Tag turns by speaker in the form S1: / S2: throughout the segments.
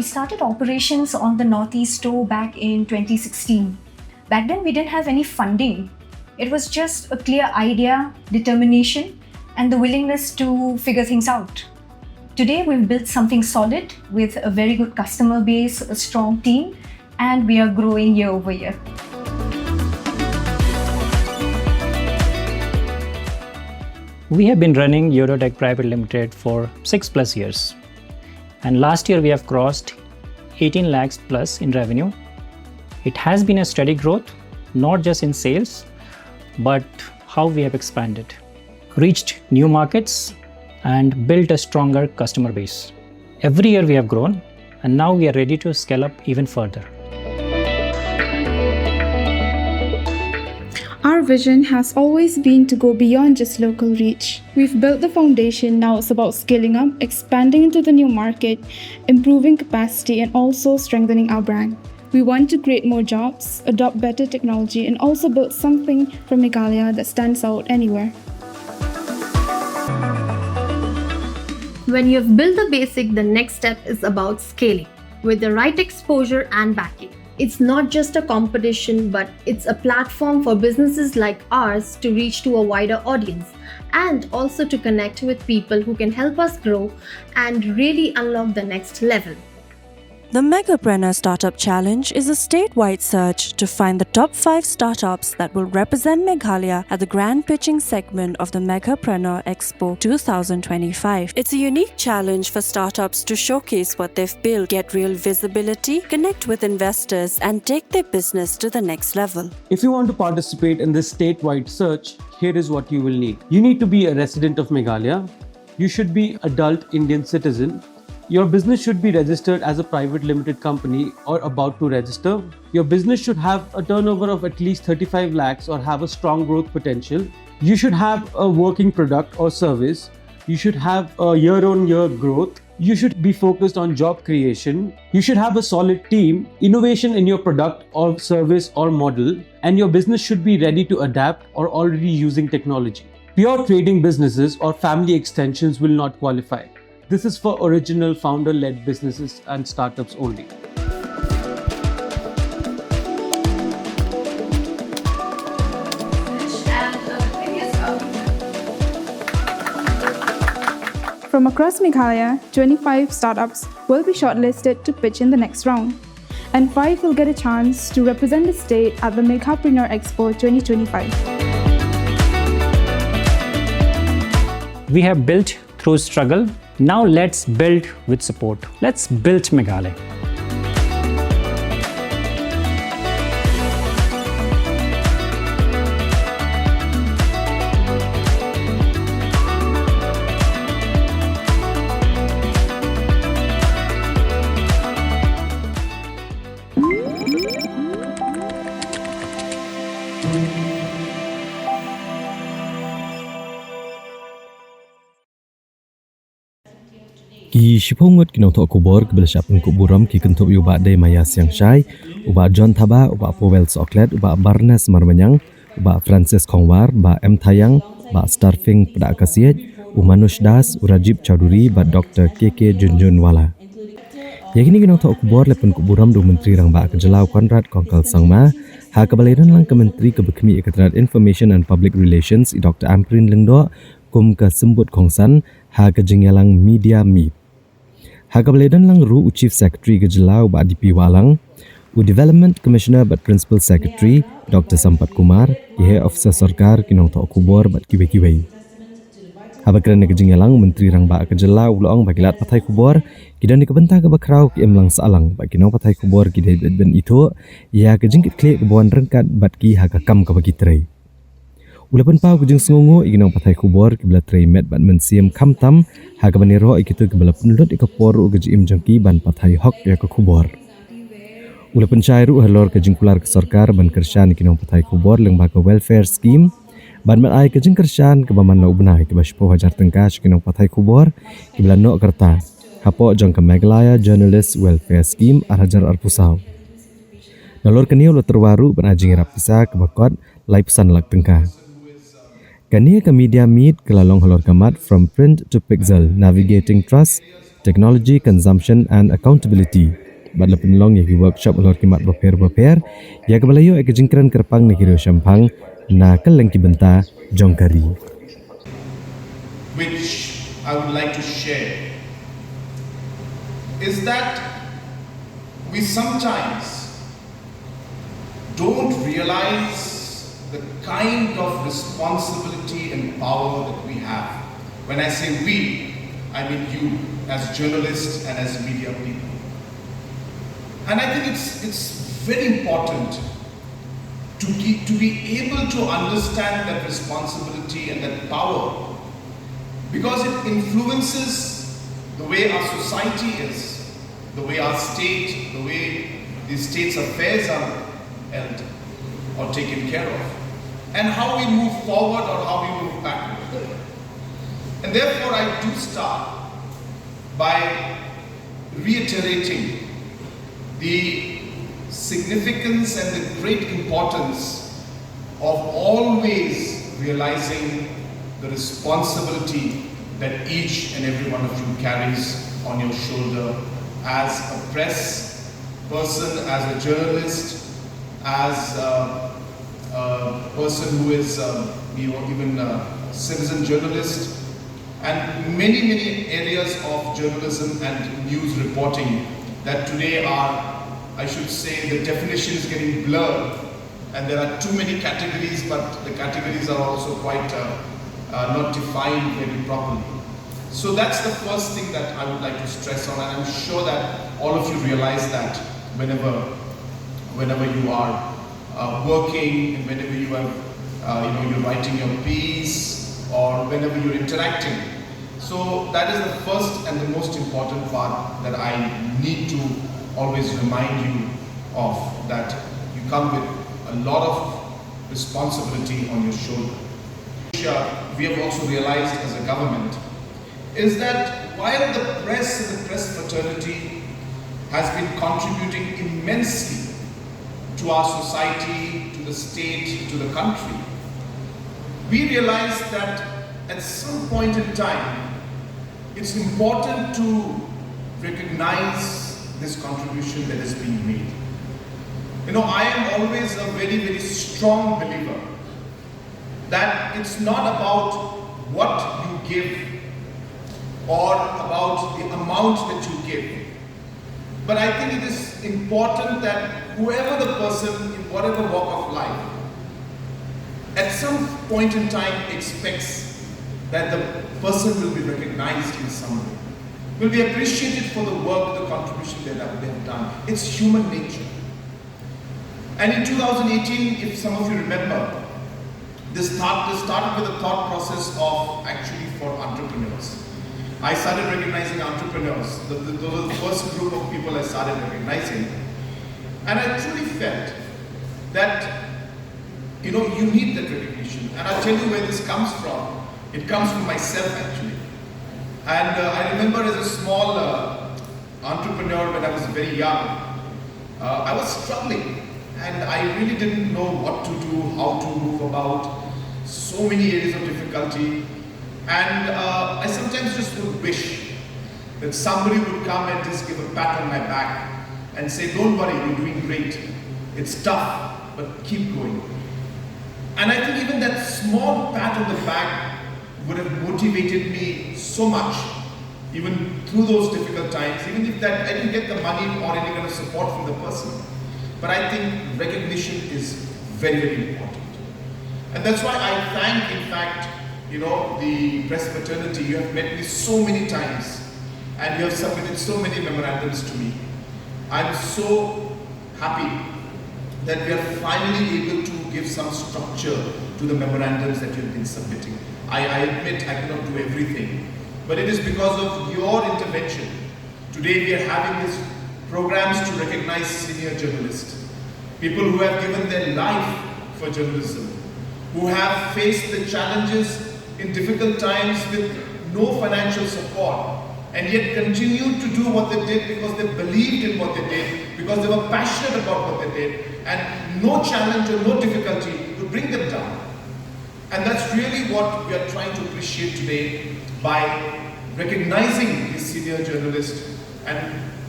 S1: started operations on the Northeast store back in 2016. Back then, we didn't have any funding. It was just a clear idea, determination, and the willingness to figure things out. Today, we've built something solid with a very good customer base, a strong team, and we are growing year over year.
S2: We have been running Eurotech Private Limited for 6+ years. And last year we have crossed 18 lakhs plus in revenue. It has been a steady growth, not just in sales, but how we have expanded, reached new markets, and built a stronger customer base. Every year we have grown, and now we are ready to scale up even further.
S3: Our vision has always been to go beyond just local reach. We've built the foundation, now it's about scaling up, expanding into the new market, improving capacity, and also strengthening our brand. We want to create more jobs, adopt better technology, and also build something from Meghalaya that stands out anywhere.
S4: When you've built the basic, the next step is about scaling with the right exposure and backing. It's not just a competition, but it's a platform for businesses like ours to reach to a wider audience and also to connect with people who can help us grow and really unlock the next level.
S5: The Megapreneur Startup Challenge is a statewide search to find the top 5 startups that will represent Meghalaya at the grand pitching segment of the Megapreneur Expo 2025. It's a unique challenge for startups to showcase what they've built, get real visibility, connect with investors, and take their business to the next level.
S6: If you want to participate in this statewide search, here is what you will need. You need to be a resident of Meghalaya. You should be adult Indian citizen. Your business should be registered as a private limited company or about to register. Your business should have a turnover of at least 35 lakhs or have a strong growth potential. You should have a working product or service. You should have a year-on-year growth. You should be focused on job creation. You should have a solid team, innovation in your product or service or model, and your business should be ready to adapt or already using technology. Pure trading businesses or family extensions will not qualify. This is for original founder-led businesses and startups only.
S3: From across Meghalaya, 25 startups will be shortlisted to pitch in the next round, and 5 will get a chance to represent the state at the Megapreneur Expo 2025.
S2: We have built through struggle. Now let's build with support. Let's build Meghalaya.
S7: Ki Shillong kinong thok Khubor kebel syap Pynkup Burom ki kentup yu ba de maya siang Shah, uba John Thaba, uba Powell Soklet, uba Barnes Marmanyang, uba Francis Khongwar, ba M Thayang, ba Starfing Pada Kasiet, Manush Das, Urajib Chaudhuri, ba Dr. KK Junjunwala. Yakini kinong thok Khubor le Pynkup Burom du Menteri Rang ba Kejelau Konrad Kongkal Sangma, ha kebaliran lang Kementeri Kebekemi Ekatrat Information and Public Relations Dr. Amprin Lengdo, kum ke sembut Kongsan, ha kejengyalang media meet. Hagabaledan lang ru Chief Secretary Kejelau ba DP Walang, Development Commissioner but Principal Secretary Dr. Sampat Kumar, Head Officer Sarkar kinong thok Khubor bat kiwe-kiwe. Habakran kejengyalang Menteri Rang ba Kejelau ulang bagilat Pathai Khubor, kidan dikebentah ke bakrau ki emlang saalang ba kinong Pathai Khubor ki David ben itu, ya kejengkit klik kebuan rengkat bat ki hagakam ke bagi tray. Ulapan pau kejeng sengungu ikinong Pathai Khubor kibla tray met ban mensiam kamtam ha kabaniro ikitu kibla penlut ikaporu kejim jangki ban Pathai hok ya ke Khubor. Ulapan cairu halor kejeng kular ke sarkar ban kershan ikinong Pathai Khubor leng ba ke welfare scheme ban mat ai kejeng kershan ke baman lau benai ke baspo hajar tengkas ikinong Pathai Khubor kibla no kerta hapo jang ke Meghalaya Journalist Welfare Scheme arhajar arpusau. Nalor keniau lo terwaru ban ajing rapisa ke bakot lai pesan lak tengka. Kania ke media meet kelalong halor kamat from print to pixel, navigating trust, technology, consumption and accountability. Badla penelong yaki workshop ulor kimat beper ya kebalayo ekejingkran kerpang negiro Shampang na kelengki benta jongkari.
S8: Which I would like to share is that we sometimes don't realize the kind of responsibility and power that we have. When I say we, I mean you as journalists and as media people. And I think it's very important to be able to understand that responsibility and that power, because it influences the way our society is, the way our state, the way the state's affairs are held or taken care of, and how we move forward or how we move backward. And therefore I do start by reiterating the significance and the great importance of always realizing the responsibility that each and every one of you carries on your shoulder as a press person, as a journalist, as a person who is even a citizen journalist, and many areas of journalism and news reporting that today are, I should say, the definition is getting blurred, and there are too many categories, but the categories are also quite not defined very properly. So that's the first thing that I would like to stress on, and I'm sure that all of you realize that whenever you are working, and whenever you are, you're writing your piece, or whenever you're interacting. So that is the first and the most important part that I need to always remind you of, that you come with a lot of responsibility on your shoulder. We have also realized as a government is that while the press and the press fraternity has been contributing immensely to our society, to the state, to the country, we realized that at some point in time, it's important to recognize this contribution that is being made. You know, I am always a very strong believer that it's not about what you give or about the amount that you give. But I think it is important that whoever the person in whatever walk of life, at some point in time expects that the person will be recognized in some way, will be appreciated for the work, the contribution they have done. It's human nature. And in 2018, if some of you remember, this started with a thought process of actually for entrepreneurs. I started recognizing entrepreneurs. Those were the first group of people I started recognizing. And I truly felt that, you need that recognition. And I'll tell you where this comes from. It comes from myself actually. And I remember as a small entrepreneur when I was very young, I was struggling and I really didn't know what to do, how to move about, so many areas of difficulty. And I sometimes just would wish that somebody would come and just give a pat on my back and say, don't worry, you're doing great. It's tough, but keep going. And I think even that small pat on the back would have motivated me so much, even through those difficult times, even if that I didn't get the money or any kind of support from the person. But I think recognition is very important. And that's why I thank, in fact, the press fraternity. You have met me so many times and you have submitted so many memorandums to me. I'm so happy that we are finally able to give some structure to the memorandums that you have been submitting. I admit I cannot do everything, but it is because of your intervention. Today we are having these programs to recognize senior journalists, people who have given their life for journalism, who have faced the challenges in difficult times with no financial support, and yet continued to do what they did because they believed in what they did, because they were passionate about what they did, and no challenge or no difficulty to bring them down. And that's really what we are trying to appreciate today by recognizing this senior journalist. And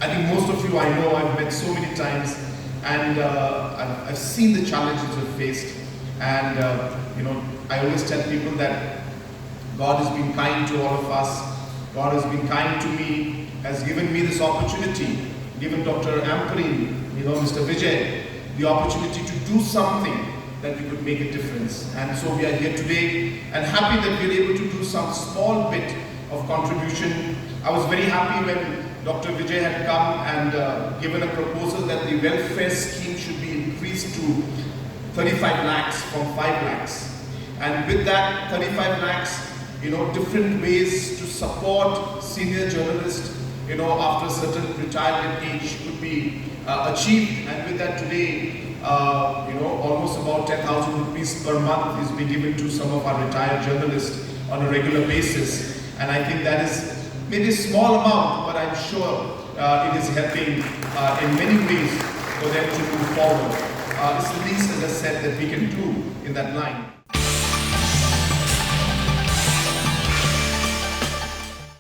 S8: I think most of you I know, I've met so many times, and I've seen the challenges we've faced. And you know, I always tell people that God has been kind to all of us. God has been kind to me, has given me this opportunity, given Dr. Amperin, you know, Mr. Vijay, the opportunity to do something that we could make a difference. And so we are here today and happy that we're able to do some small bit of contribution. I was very happy when Dr. Vijay had come and given a proposal that the welfare scheme should be increased to 35 lakhs from 5 lakhs. And with that 35 lakhs, you know, different ways to support senior journalists, you know, after a certain retirement age could be achieved. And with that today, you know, almost about 10,000 rupees per month is being given to some of our retired journalists on a regular basis. And I think that is maybe a small amount, but I'm sure it is helping in many ways for them to move forward. It's the least, as I said, that we can do in that line.